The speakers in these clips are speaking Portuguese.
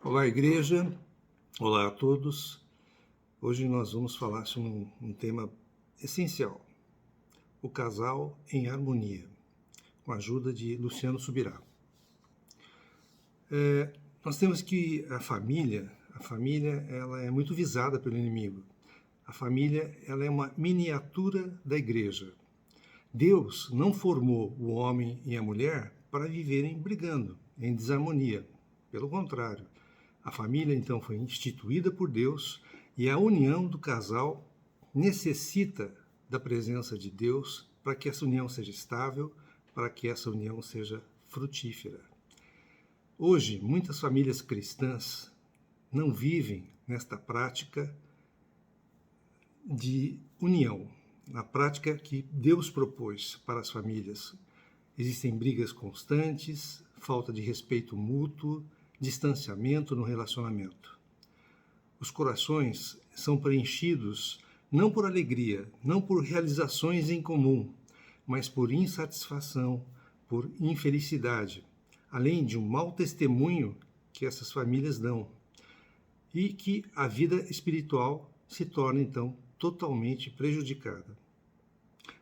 Olá, igreja. Olá a todos. Hoje nós vamos falar sobre um tema essencial: o casal em harmonia, com a ajuda de Luciano Subirá. Nós temos que a família ela é muito visada pelo inimigo. A família ela é uma miniatura da igreja. Deus não formou o homem e a mulher para viverem brigando, em desarmonia. Pelo contrário, a família, então, foi instituída por Deus e a união do casal necessita da presença de Deus para que essa união seja estável, para que essa união seja frutífera. Hoje, muitas famílias cristãs não vivem nesta prática de união, na prática que Deus propôs para as famílias. Existem brigas constantes, falta de respeito mútuo, distanciamento no relacionamento. Os corações são preenchidos não por alegria, não por realizações em comum, mas por insatisfação, por infelicidade, além de um mau testemunho que essas famílias dão, e que a vida espiritual se torna, então, totalmente prejudicada.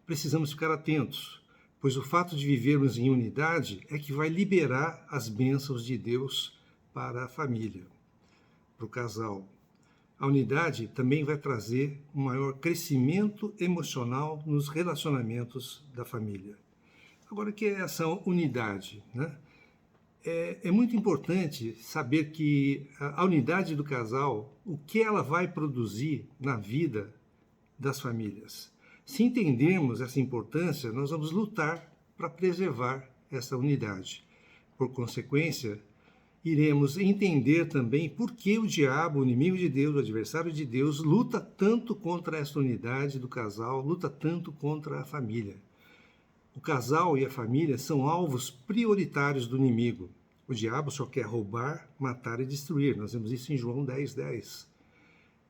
Precisamos ficar atentos, pois o fato de vivermos em unidade é que vai liberar as bênçãos de Deus para a família, para o casal. A unidade também vai trazer um maior crescimento emocional nos relacionamentos da família. Agora, o que é essa unidade, né? É muito importante saber que a unidade do casal, o que ela vai produzir na vida das famílias. Se entendermos essa importância, nós vamos lutar para preservar essa unidade. Por consequência, iremos entender também por que o diabo, o inimigo de Deus, o adversário de Deus, luta tanto contra essa unidade do casal, luta tanto contra a família. O casal e a família são alvos prioritários do inimigo. O diabo só quer roubar, matar e destruir. Nós vemos isso em João 10:10.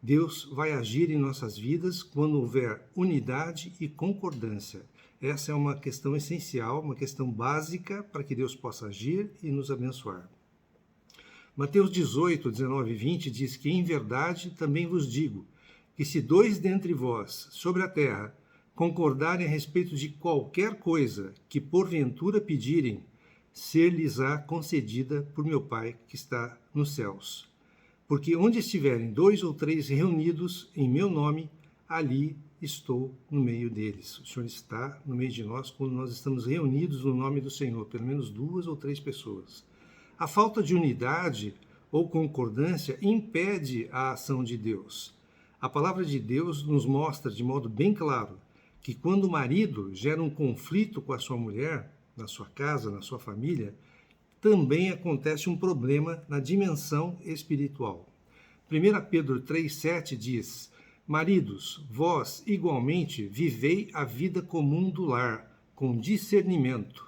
Deus vai agir em nossas vidas quando houver unidade e concordância. Essa é uma questão essencial, uma questão básica para que Deus possa agir e nos abençoar. Mateus 18, 19 e 20 diz que, em verdade, também vos digo, que se dois dentre vós, sobre a terra, concordarem a respeito de qualquer coisa que porventura pedirem, ser-lhes-á concedida por meu Pai que está nos céus. Porque onde estiverem 2 ou 3 reunidos em meu nome, ali estou no meio deles. O Senhor está no meio de nós quando nós estamos reunidos no nome do Senhor, pelo menos 2 ou 3 pessoas. A falta de unidade ou concordância impede a ação de Deus. A palavra de Deus nos mostra de modo bem claro que quando o marido gera um conflito com a sua mulher, na sua casa, na sua família, também acontece um problema na dimensão espiritual. 1 Pedro 3,7 diz: maridos, vós igualmente vivei a vida comum do lar, com discernimento,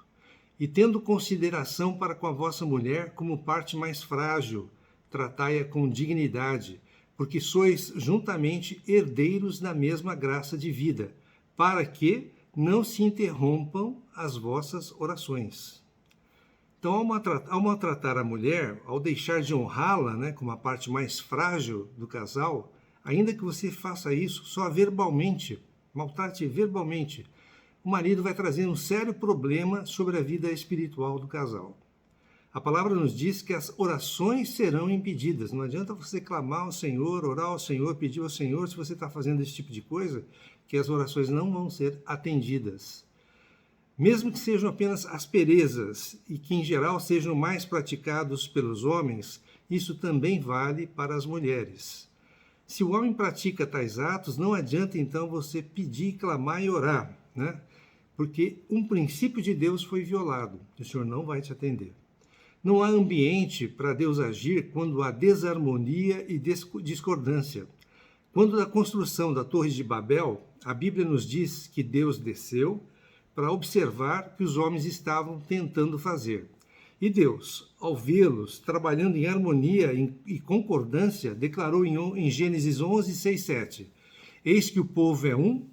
e tendo consideração para com a vossa mulher como parte mais frágil, tratai-a com dignidade, porque sois juntamente herdeiros da mesma graça de vida, para que não se interrompam as vossas orações. Então, ao maltratar a mulher, ao deixar de honrá-la, né, como a parte mais frágil do casal, ainda que você faça isso só verbalmente, maltrate verbalmente, o marido vai trazer um sério problema sobre a vida espiritual do casal. A palavra nos diz que as orações serão impedidas. Não adianta você clamar ao Senhor, orar ao Senhor, pedir ao Senhor, se você está fazendo esse tipo de coisa, que as orações não vão ser atendidas. Mesmo que sejam apenas asperezas e que, em geral, sejam mais praticados pelos homens, isso também vale para as mulheres. Se o homem pratica tais atos, não adianta, então, você pedir, clamar e orar, né? Porque um princípio de Deus foi violado. O Senhor não vai te atender. Não há ambiente para Deus agir quando há desarmonia e discordância. Quando da construção da Torre de Babel, a Bíblia nos diz que Deus desceu para observar o que os homens estavam tentando fazer. E Deus, ao vê-los trabalhando em harmonia e concordância, declarou em Gênesis 11, 6, 7, eis que o povo é um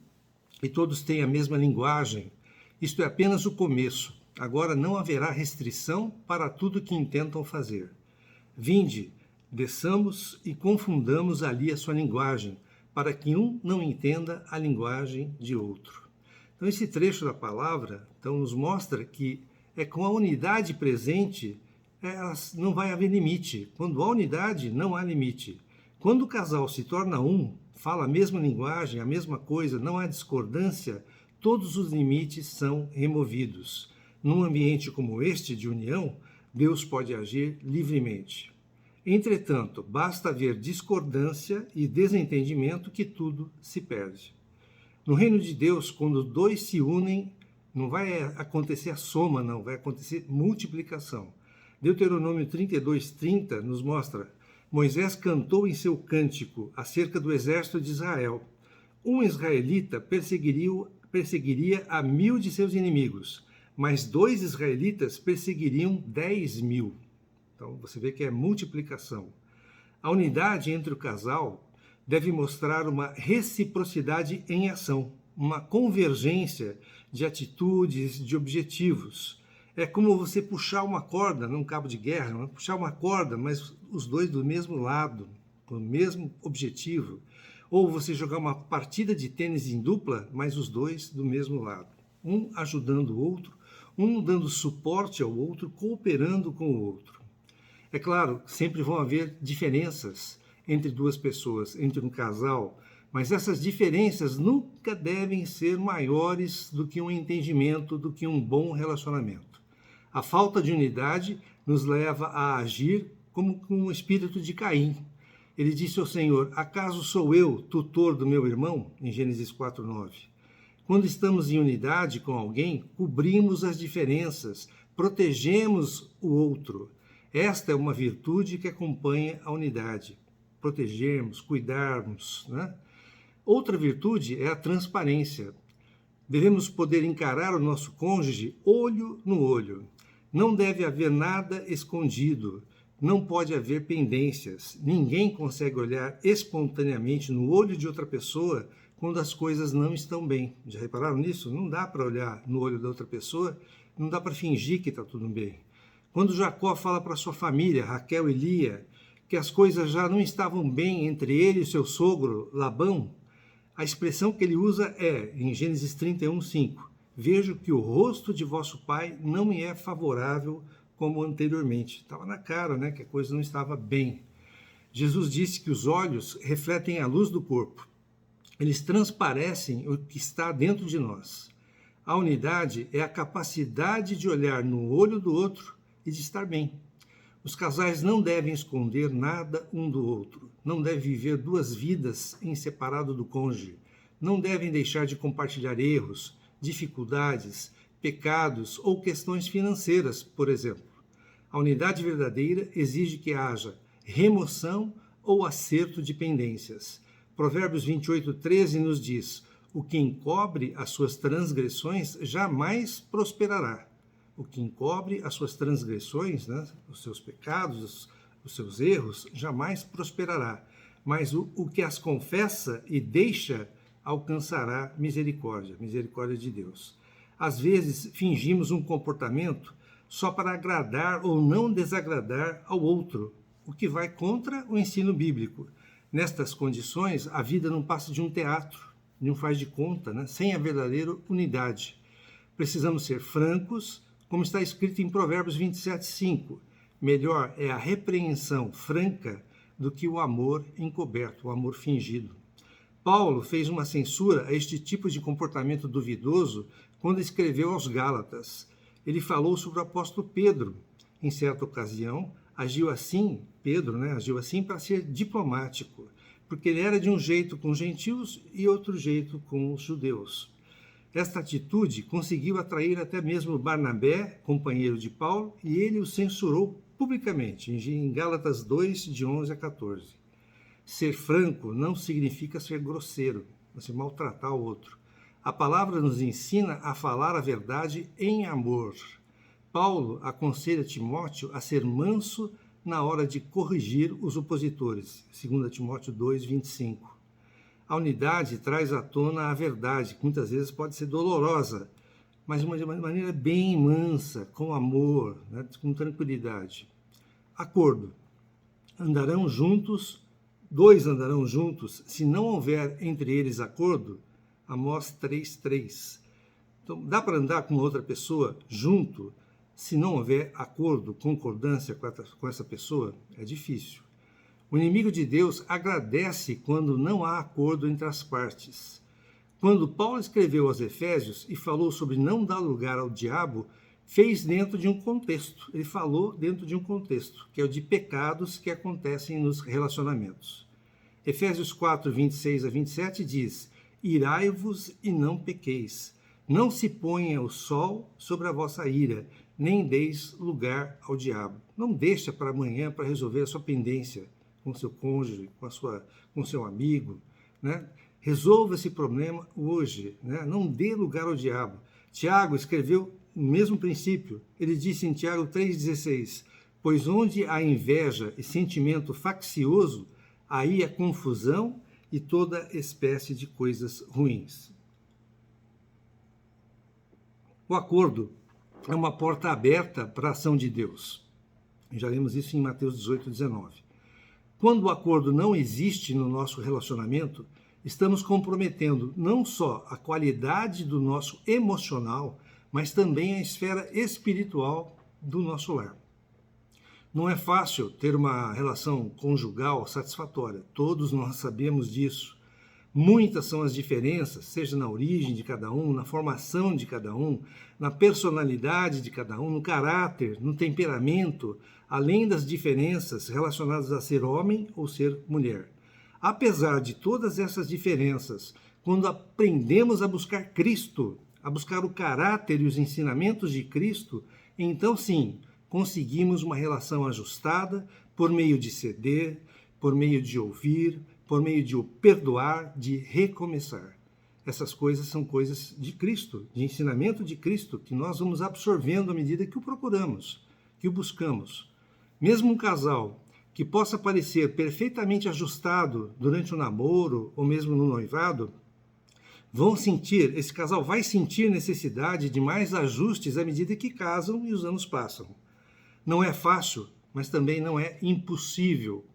e todos têm a mesma linguagem. Isto é apenas o começo. Agora não haverá restrição para tudo que intentam fazer. Vinde, Desçamos e confundamos ali a sua linguagem, para que um não entenda a linguagem de outro. Então, esse trecho da palavra nos mostra que é com a unidade presente, não vai haver limite. Quando há unidade, não há limite. Quando o casal se torna um, fala a mesma linguagem, a mesma coisa, não há discordância, todos os limites são removidos. Num ambiente como este de união, Deus pode agir livremente. Entretanto, basta haver discordância e desentendimento que tudo se perde. No reino de Deus, quando dois se unem, não vai acontecer a soma, não, vai acontecer multiplicação. Deuteronômio 32:30 nos mostra: Moisés cantou em seu cântico acerca do exército de Israel. Um israelita perseguiria a 1000 de seus inimigos, mas 2 israelitas perseguiriam 10.000. Então, você vê que é multiplicação. A unidade entre o casal deve mostrar uma reciprocidade em ação, uma convergência de atitudes, de objetivos. É como você puxar uma corda num cabo de guerra, puxar uma corda, mas os dois do mesmo lado, com o mesmo objetivo. Ou você jogar uma partida de tênis em dupla, mas os dois do mesmo lado. Um ajudando o outro, um dando suporte ao outro, cooperando com o outro. É claro, sempre vão haver diferenças entre duas pessoas, entre um casal, mas essas diferenças nunca devem ser maiores do que um entendimento, do que um bom relacionamento. A falta de unidade nos leva a agir como com o espírito de Caim. Ele disse ao Senhor: acaso sou eu tutor do meu irmão? Em Gênesis 4:9. Quando estamos em unidade com alguém, cobrimos as diferenças, protegemos o outro. Esta é uma virtude que acompanha a unidade. Protegermos, cuidarmos, né? Outra virtude é a transparência. Devemos poder encarar o nosso cônjuge olho no olho. Não deve haver nada escondido. Não pode haver pendências. Ninguém consegue olhar espontaneamente no olho de outra pessoa quando as coisas não estão bem. Já repararam nisso? Não dá para olhar no olho da outra pessoa, não dá para fingir que está tudo bem. Quando Jacó fala para sua família, Raquel e Lia, que as coisas já não estavam bem entre ele e seu sogro, Labão, a expressão que ele usa é, em Gênesis 31:5, vejo que o rosto de vosso pai não me é favorável como anteriormente. Estava na cara, né, que a coisa não estava bem. Jesus disse que os olhos refletem a luz do corpo. Eles transparecem o que está dentro de nós. A unidade é a capacidade de olhar no olho do outro e de estar bem. Os casais não devem esconder nada um do outro. Não devem viver duas vidas em separado do cônjuge. Não devem deixar de compartilhar erros, dificuldades, pecados ou questões financeiras, por exemplo. A unidade verdadeira exige que haja remoção ou acerto de pendências. Provérbios 28:13 nos diz: o que encobre as suas transgressões jamais prosperará. O que encobre as suas transgressões, né, os seus pecados, os seus erros, jamais prosperará. Mas o que as confessa e deixa alcançará misericórdia de Deus. Às vezes, fingimos um comportamento só para agradar ou não desagradar ao outro, o que vai contra o ensino bíblico. Nestas condições, a vida não passa de um teatro, de um faz de conta, né, sem a verdadeira unidade. Precisamos ser francos, como está escrito em Provérbios 27:5. Melhor é a repreensão franca do que o amor encoberto, o amor fingido. Paulo fez uma censura a este tipo de comportamento duvidoso quando escreveu aos Gálatas. Ele falou sobre o apóstolo Pedro. Em certa ocasião, agiu assim para ser diplomático, porque ele era de um jeito com os gentios e outro jeito com os judeus. Esta atitude conseguiu atrair até mesmo Barnabé, companheiro de Paulo, e ele o censurou publicamente, em Gálatas 2, de 11 a 14. Ser franco não significa ser grosseiro, você maltratar o outro. A palavra nos ensina a falar a verdade em amor. Paulo aconselha Timóteo a ser manso na hora de corrigir os opositores, 2 Timóteo 2, 25. A unidade traz à tona a verdade, que muitas vezes pode ser dolorosa, mas de uma maneira bem mansa, com amor, né, com tranquilidade. Acordo. andarão juntos, dois andarão juntos, se não houver entre eles acordo. Amós 3:3. Então, dá para andar com outra pessoa junto, se não houver acordo, concordância com essa pessoa? É difícil. O inimigo de Deus agradece quando não há acordo entre as partes. Quando Paulo escreveu aos Efésios e falou sobre não dar lugar ao diabo, fez dentro de um contexto. Ele falou dentro de um contexto, que é o de pecados que acontecem nos relacionamentos. Efésios 4:26-27 diz: irai-vos e não pequeis. Não se ponha o sol sobre a vossa ira, nem deis lugar ao diabo. Não deixa para amanhã para resolver a sua pendência com seu cônjuge, com seu amigo, né? Resolva esse problema hoje, né? Não dê lugar ao diabo. Tiago escreveu o mesmo princípio. Ele disse em Tiago 3,16: pois onde há inveja e sentimento faccioso, aí há confusão e toda espécie de coisas ruins. O acordo é uma porta aberta para a ação de Deus. Já lemos isso em Mateus 18:19. Quando o acordo não existe no nosso relacionamento, estamos comprometendo não só a qualidade do nosso emocional, mas também a esfera espiritual do nosso lar. Não é fácil ter uma relação conjugal satisfatória, todos nós sabemos disso. Muitas são as diferenças, seja na origem de cada um, na formação de cada um, na personalidade de cada um, no caráter, no temperamento, além das diferenças relacionadas a ser homem ou ser mulher. Apesar de todas essas diferenças, quando aprendemos a buscar Cristo, a buscar o caráter e os ensinamentos de Cristo, então sim, conseguimos uma relação ajustada por meio de ceder, por meio de ouvir, por meio de o perdoar, de recomeçar. Essas coisas são coisas de Cristo, de ensinamento de Cristo, que nós vamos absorvendo à medida que o procuramos, que o buscamos. Mesmo um casal que possa parecer perfeitamente ajustado durante o namoro ou mesmo no noivado, esse casal vai sentir necessidade de mais ajustes à medida que casam e os anos passam. Não é fácil, mas também não é impossível.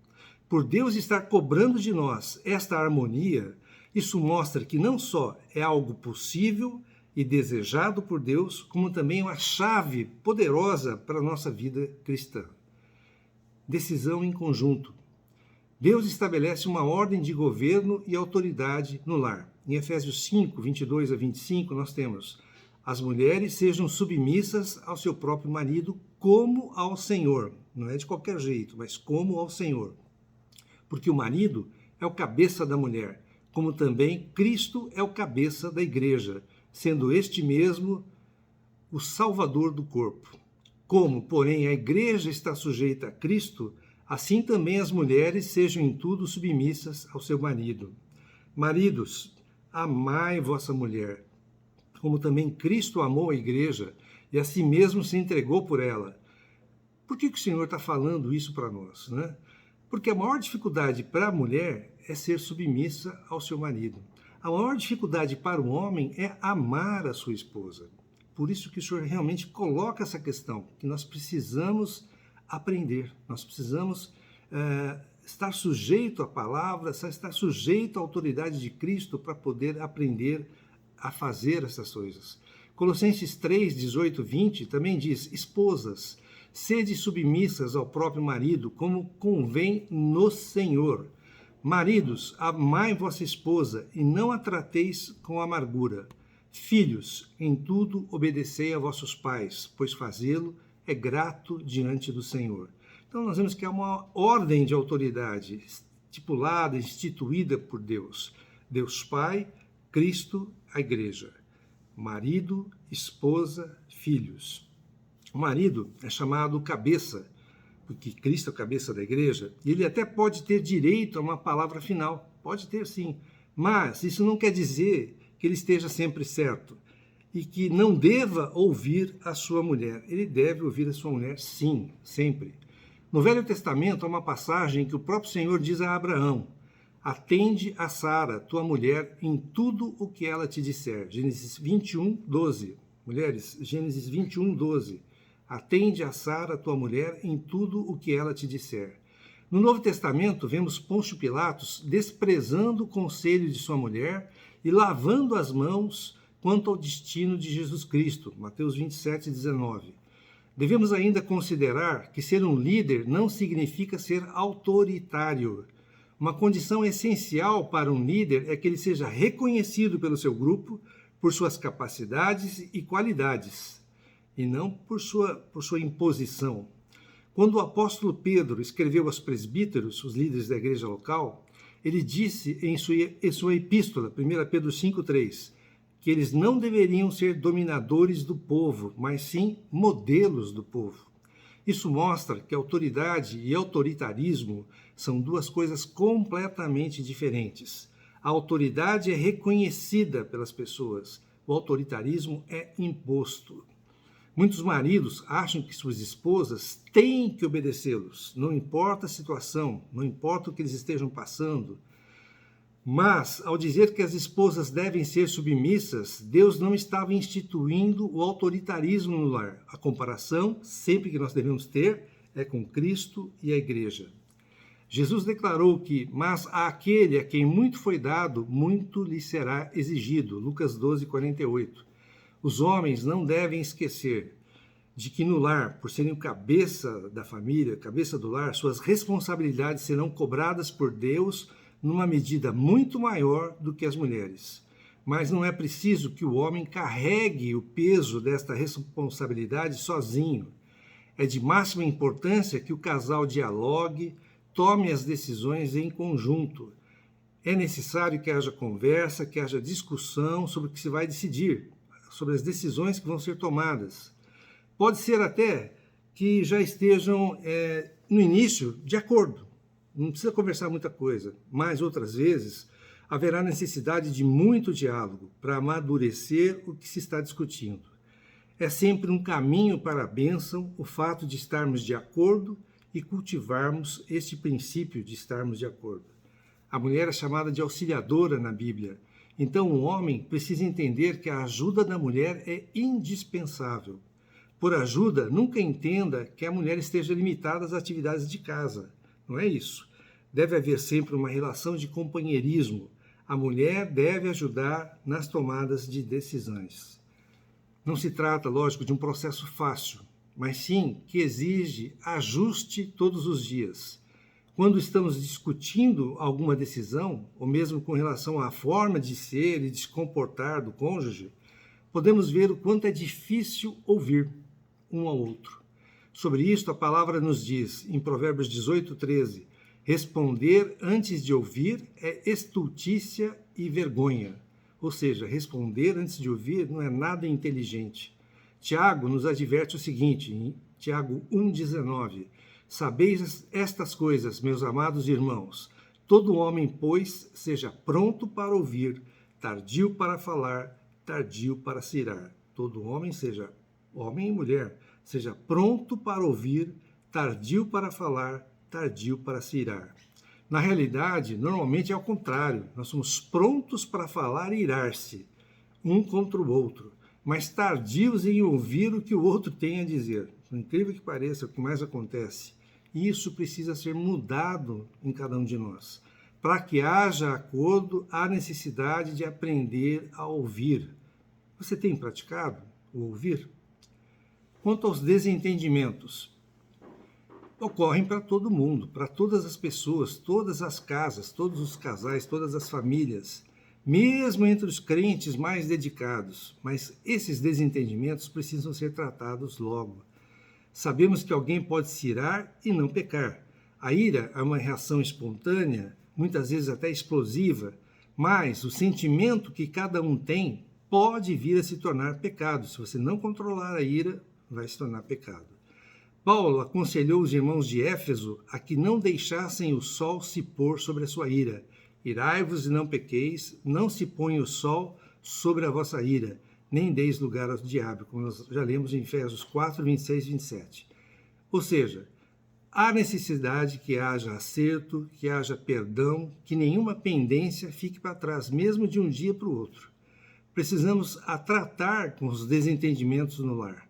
Por Deus estar cobrando de nós esta harmonia, isso mostra que não só é algo possível e desejado por Deus, como também uma chave poderosa para a nossa vida cristã. Decisão em conjunto. Deus estabelece uma ordem de governo e autoridade no lar. Em Efésios 5:22-25, nós temos: as mulheres sejam submissas ao seu próprio marido como ao Senhor. Não é de qualquer jeito, mas como ao Senhor. Porque o marido é o cabeça da mulher, como também Cristo é o cabeça da igreja, sendo este mesmo o salvador do corpo. Como, porém, a igreja está sujeita a Cristo, assim também as mulheres sejam em tudo submissas ao seu marido. Maridos, amai vossa mulher, como também Cristo amou a igreja e a si mesmo se entregou por ela. Por que o Senhor está falando isso para nós, né? Porque a maior dificuldade para a mulher é ser submissa ao seu marido. A maior dificuldade para o homem é amar a sua esposa. Por isso que o Senhor realmente coloca essa questão, que nós precisamos aprender, nós precisamos estar sujeito à palavra, estar sujeito à autoridade de Cristo para poder aprender a fazer essas coisas. Colossenses 3:18-20 também diz: esposas, sede submissas ao próprio marido, como convém no Senhor. Maridos, amai vossa esposa e não a trateis com amargura. Filhos, em tudo obedecei a vossos pais, pois fazê-lo é grato diante do Senhor. Então nós vemos que há uma ordem de autoridade estipulada, instituída por Deus. Deus Pai, Cristo, a igreja. Marido, esposa, filhos. O marido é chamado cabeça, porque Cristo é a cabeça da igreja, e ele até pode ter direito a uma palavra final, pode ter sim, mas isso não quer dizer que ele esteja sempre certo e que não deva ouvir a sua mulher. Ele deve ouvir a sua mulher, sim, sempre. No Velho Testamento há uma passagem que o próprio Senhor diz a Abraão: atende a Sara, tua mulher, em tudo o que ela te disser. Gênesis 21:12. Mulheres, Gênesis 21:12. Atende a Sara, tua mulher, em tudo o que ela te disser. No Novo Testamento, vemos Pôncio Pilatos desprezando o conselho de sua mulher e lavando as mãos quanto ao destino de Jesus Cristo, Mateus 27, 19. Devemos ainda considerar que ser um líder não significa ser autoritário. Uma condição essencial para um líder é que ele seja reconhecido pelo seu grupo por suas capacidades e qualidades, e não por sua imposição. Quando o apóstolo Pedro escreveu aos presbíteros, os líderes da igreja local, ele disse em sua epístola, 1 Pedro 5,3, que eles não deveriam ser dominadores do povo, mas sim modelos do povo. Isso mostra que autoridade e autoritarismo são duas coisas completamente diferentes. A autoridade é reconhecida pelas pessoas, o autoritarismo é imposto. Muitos maridos acham que suas esposas têm que obedecê-los, não importa a situação, não importa o que eles estejam passando. Mas, ao dizer que as esposas devem ser submissas, Deus não estava instituindo o autoritarismo no lar. A comparação, sempre que nós devemos ter, é com Cristo e a igreja. Jesus declarou que, mas àquele a quem muito foi dado, muito lhe será exigido. Lucas 12, 48. Os homens não devem esquecer de que no lar, por serem o cabeça da família, cabeça do lar, suas responsabilidades serão cobradas por Deus numa medida muito maior do que as mulheres. Mas não é preciso que o homem carregue o peso desta responsabilidade sozinho. É de máxima importância que o casal dialogue, tome as decisões em conjunto. É necessário que haja conversa, que haja discussão sobre o que se vai decidir, sobre as decisões que vão ser tomadas. Pode ser até que já estejam no início de acordo. Não precisa conversar muita coisa, mas outras vezes haverá necessidade de muito diálogo para amadurecer o que se está discutindo. É sempre um caminho para a bênção o fato de estarmos de acordo e cultivarmos este princípio de estarmos de acordo. A mulher é chamada de auxiliadora na Bíblia. Então, o homem precisa entender que a ajuda da mulher é indispensável. Por ajuda, nunca entenda que a mulher esteja limitada às atividades de casa. Não é isso. Deve haver sempre uma relação de companheirismo. A mulher deve ajudar nas tomadas de decisões. Não se trata, lógico, de um processo fácil, mas sim que exige ajuste todos os dias. Quando estamos discutindo alguma decisão, ou mesmo com relação à forma de ser e de se comportar do cônjuge, podemos ver o quanto é difícil ouvir um ao outro. Sobre isto, a palavra nos diz, em Provérbios 18, 13, responder antes de ouvir é estultícia e vergonha. Ou seja, responder antes de ouvir não é nada inteligente. Tiago nos adverte o seguinte, em Tiago 1,19, sabeis estas coisas, meus amados irmãos, todo homem, pois, seja pronto para ouvir, tardio para falar, tardio para se irar. Todo homem, seja homem e mulher, seja pronto para ouvir, tardio para falar, tardio para se irar. Na realidade, normalmente é ao contrário. Nós somos prontos para falar e irar-se, um contra o outro, mas tardios em ouvir o que o outro tem a dizer. Por incrível que pareça, é o que mais acontece. E isso precisa ser mudado em cada um de nós. Para que haja acordo, há necessidade de aprender a ouvir. Você tem praticado o ouvir? Quanto aos desentendimentos, ocorrem para todo mundo, para todas as pessoas, todas as casas, todos os casais, todas as famílias, mesmo entre os crentes mais dedicados. Mas esses desentendimentos precisam ser tratados logo. Sabemos que alguém pode se irar e não pecar. A ira é uma reação espontânea, muitas vezes até explosiva, mas o sentimento que cada um tem pode vir a se tornar pecado. Se você não controlar a ira, vai se tornar pecado. Paulo aconselhou os irmãos de Éfeso a que não deixassem o sol se pôr sobre a sua ira. Irai-vos e não pequeis, não se ponha o sol sobre a vossa ira, nem deis lugar ao diabo, como nós já lemos em Efésios 4, 26 e 27. Ou seja, há necessidade que haja acerto, que haja perdão, que nenhuma pendência fique para trás, mesmo de um dia para o outro. Precisamos tratar com os desentendimentos no lar.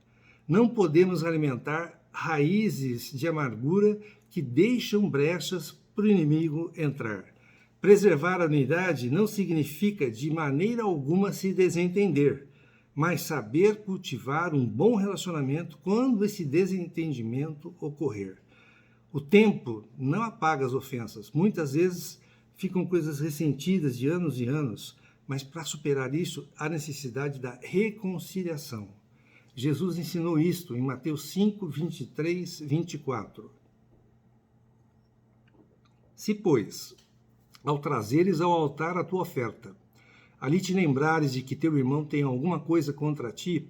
Não podemos alimentar raízes de amargura que deixam brechas para o inimigo entrar. Preservar a unidade não significa de maneira alguma se desentender, mas saber cultivar um bom relacionamento quando esse desentendimento ocorrer. O tempo não apaga as ofensas. Muitas vezes ficam coisas ressentidas de anos e anos, mas para superar isso, há necessidade da reconciliação. Jesus ensinou isto em Mateus 5, 23, 24. Se, pois, ao trazeres ao altar a tua oferta, ali te lembrares de que teu irmão tem alguma coisa contra ti,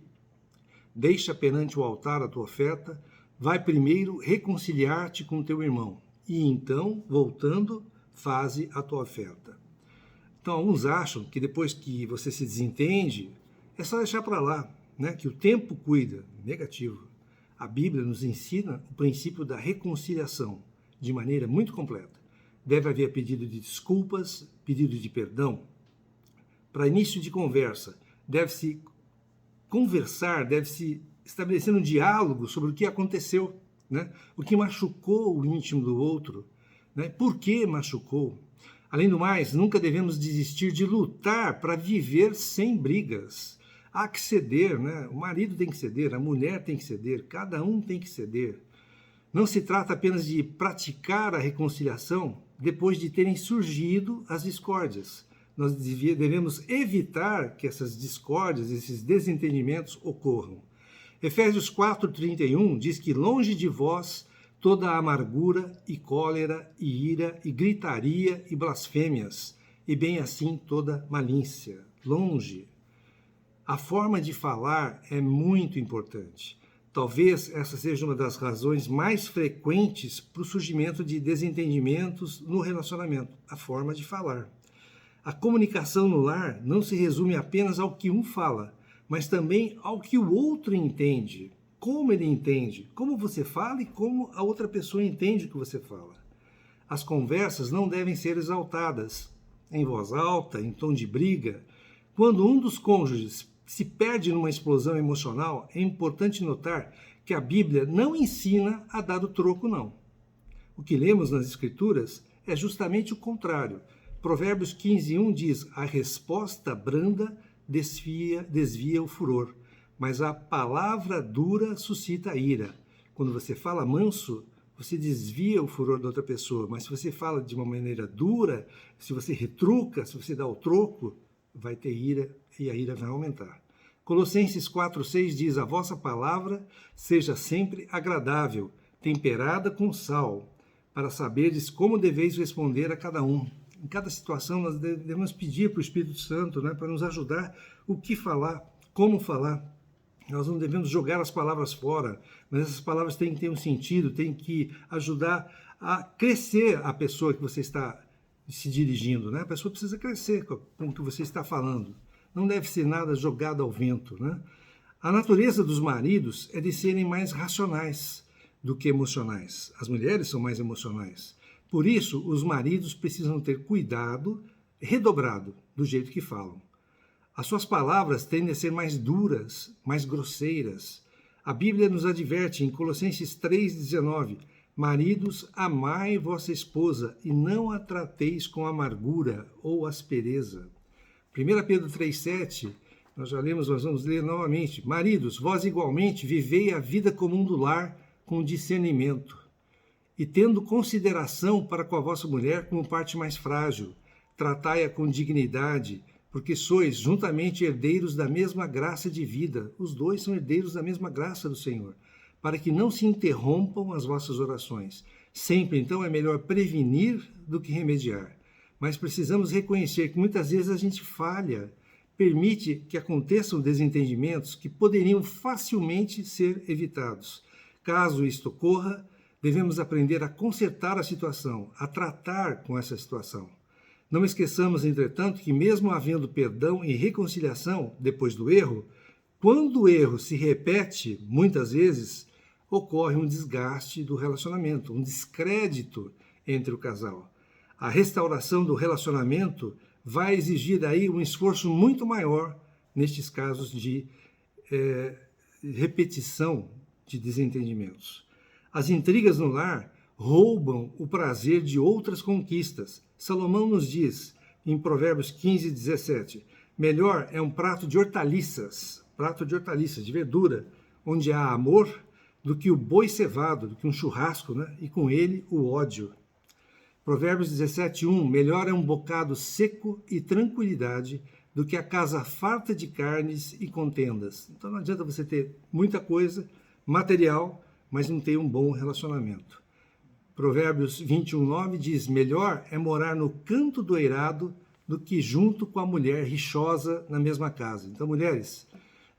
deixa perante o altar a tua oferta, vai primeiro reconciliar-te com teu irmão, e então, voltando, faze a tua oferta. Então, alguns acham que depois que você se desentende, é só deixar para lá, né? Que o tempo cuida. Negativo. A Bíblia nos ensina o princípio da reconciliação de maneira muito completa. Deve haver pedido de desculpas, pedido de perdão. Para início de conversa, deve-se conversar, deve-se estabelecer um diálogo sobre o que aconteceu, né? O que machucou o íntimo do outro, né? Por que machucou? Além do mais, nunca devemos desistir de lutar para viver sem brigas. Há que ceder, né? O marido tem que ceder, a mulher tem que ceder, cada um tem que ceder. Não se trata apenas de praticar a reconciliação depois de terem surgido as discórdias. Nós devemos evitar que essas discórdias, esses desentendimentos ocorram. Efésios 4:31 diz que longe de vós toda a amargura e cólera e ira e gritaria e blasfêmias, e bem assim toda malícia. Longe. A forma de falar é muito importante. Talvez essa seja uma das razões mais frequentes para o surgimento de desentendimentos no relacionamento, a forma de falar. A comunicação no lar não se resume apenas ao que um fala, mas também ao que o outro entende. Como ele entende, como você fala e como a outra pessoa entende o que você fala. As conversas não devem ser exaltadas, em voz alta, em tom de briga. Quando um dos cônjuges se perde numa explosão emocional, é importante notar que a Bíblia não ensina a dar o troco, não. O que lemos nas Escrituras é justamente o contrário. Provérbios 15:1 diz: a resposta branda desvia o furor, mas a palavra dura suscita a ira. Quando você fala manso, você desvia o furor da outra pessoa, mas se você fala de uma maneira dura, se você retruca, se você dá o troco, vai ter ira e a ira vai aumentar. Colossenses 4:6 diz: a vossa palavra seja sempre agradável, temperada com sal, para saberdes como deveis responder a cada um. Em cada situação, nós devemos pedir para o Espírito Santo, né, para nos ajudar o que falar, como falar. Nós não devemos jogar as palavras fora, mas essas palavras têm que ter um sentido, têm que ajudar a crescer a pessoa que você está se dirigindo, né? A pessoa precisa crescer com o que você está falando. Não deve ser nada jogado ao vento, né? A natureza dos maridos é de serem mais racionais do que emocionais. As mulheres são mais emocionais. Por isso, os maridos precisam ter cuidado redobrado do jeito que falam. As suas palavras tendem a ser mais duras, mais grosseiras. A Bíblia nos adverte em Colossenses 3,19: maridos, amai vossa esposa e não a trateis com amargura ou aspereza. 1 Pedro 3,7, nós já lemos, nós vamos ler novamente. Maridos, vós igualmente vivei a vida comum do lar com discernimento e tendo consideração para com a vossa mulher como parte mais frágil. Tratai-a com dignidade, porque sois juntamente herdeiros da mesma graça de vida. Os dois são herdeiros da mesma graça do Senhor, para que não se interrompam as vossas orações. Sempre, então, é melhor prevenir do que remediar. Mas precisamos reconhecer que muitas vezes a gente falha, permite que aconteçam desentendimentos que poderiam facilmente ser evitados. Caso isto ocorra, devemos aprender a consertar a situação, a tratar com essa situação. Não esqueçamos, entretanto, que mesmo havendo perdão e reconciliação depois do erro, quando o erro se repete, muitas vezes, ocorre um desgaste do relacionamento, um descrédito entre o casal. A restauração do relacionamento vai exigir aí um esforço muito maior nestes casos de repetição de desentendimentos. As intrigas no lar roubam o prazer de outras conquistas. Salomão nos diz, em Provérbios 15, 17, melhor é um prato de hortaliças, de verdura, onde há amor, do que o boi cevado, do que um churrasco, né? E com ele o ódio. Provérbios 17:1, melhor é um bocado seco e tranquilidade do que a casa farta de carnes e contendas. Então não adianta você ter muita coisa, material, mas não ter um bom relacionamento. Provérbios 21:9 diz, melhor é morar no canto do eirado do que junto com a mulher rixosa na mesma casa. Então, mulheres,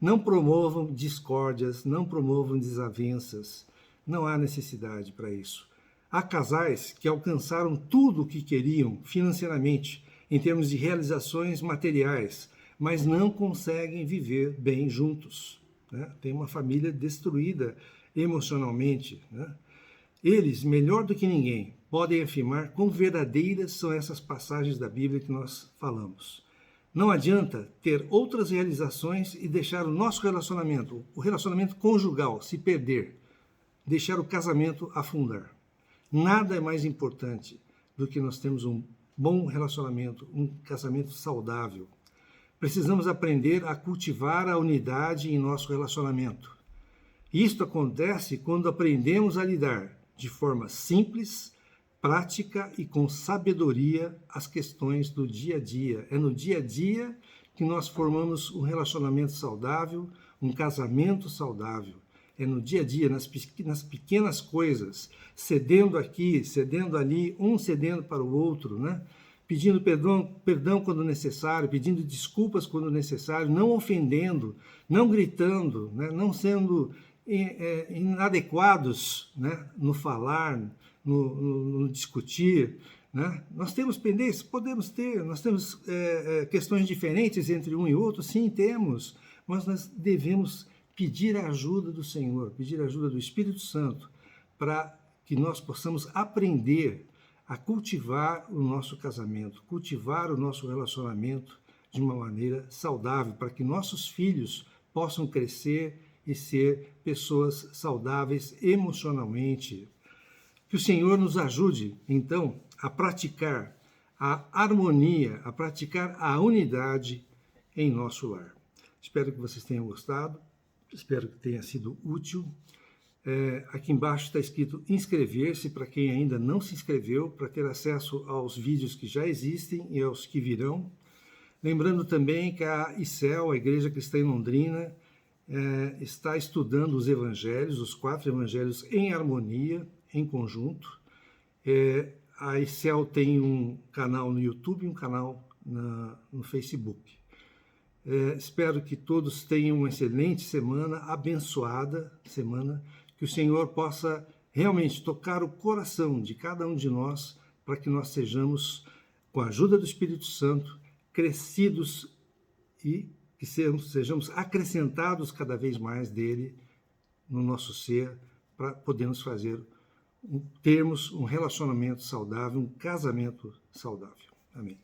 não promovam discórdias, não promovam desavenças, não há necessidade para isso. Há casais que alcançaram tudo o que queriam financeiramente, em termos de realizações materiais, mas não conseguem viver bem juntos, né? Tem uma família destruída emocionalmente, né? Eles, melhor do que ninguém, podem afirmar quão verdadeiras são essas passagens da Bíblia que nós falamos. Não adianta ter outras realizações e deixar o nosso relacionamento, o relacionamento conjugal, se perder, deixar o casamento afundar. Nada é mais importante do que nós termos um bom relacionamento, um casamento saudável. Precisamos aprender a cultivar a unidade em nosso relacionamento. Isto acontece quando aprendemos a lidar de forma simples, prática e com sabedoria as questões do dia a dia. É no dia a dia que nós formamos um relacionamento saudável, um casamento saudável. É no dia a dia, nas pequenas coisas, cedendo aqui, cedendo ali, um cedendo para o outro, né? Pedindo perdão quando necessário, pedindo desculpas quando necessário, não ofendendo, não gritando, né? Não sendo inadequados, né? No falar, no discutir, né? Nós temos pendências? Podemos ter, nós temos questões diferentes entre um e outro? Sim, temos, mas nós devemos pedir a ajuda do Senhor, pedir a ajuda do Espírito Santo, para que nós possamos aprender a cultivar o nosso casamento, cultivar o nosso relacionamento de uma maneira saudável, para que nossos filhos possam crescer e ser pessoas saudáveis emocionalmente. Que o Senhor nos ajude, então, a praticar a harmonia, a praticar a unidade em nosso lar. Espero que vocês tenham gostado. Espero que tenha sido útil. Aqui embaixo está escrito inscrever-se para quem ainda não se inscreveu, para ter acesso aos vídeos que já existem e aos que virão. Lembrando também que a ICEL, a Igreja Cristã em Londrina, está estudando os evangelhos, os 4 evangelhos em harmonia, em conjunto. A ICEL tem um canal no YouTube e um canal no Facebook. Espero que todos tenham uma excelente semana, abençoada semana, que o Senhor possa realmente tocar o coração de cada um de nós, para que nós sejamos, com a ajuda do Espírito Santo, crescidos e que sejamos acrescentados cada vez mais dele no nosso ser, para podermos termos um relacionamento saudável, um casamento saudável. Amém.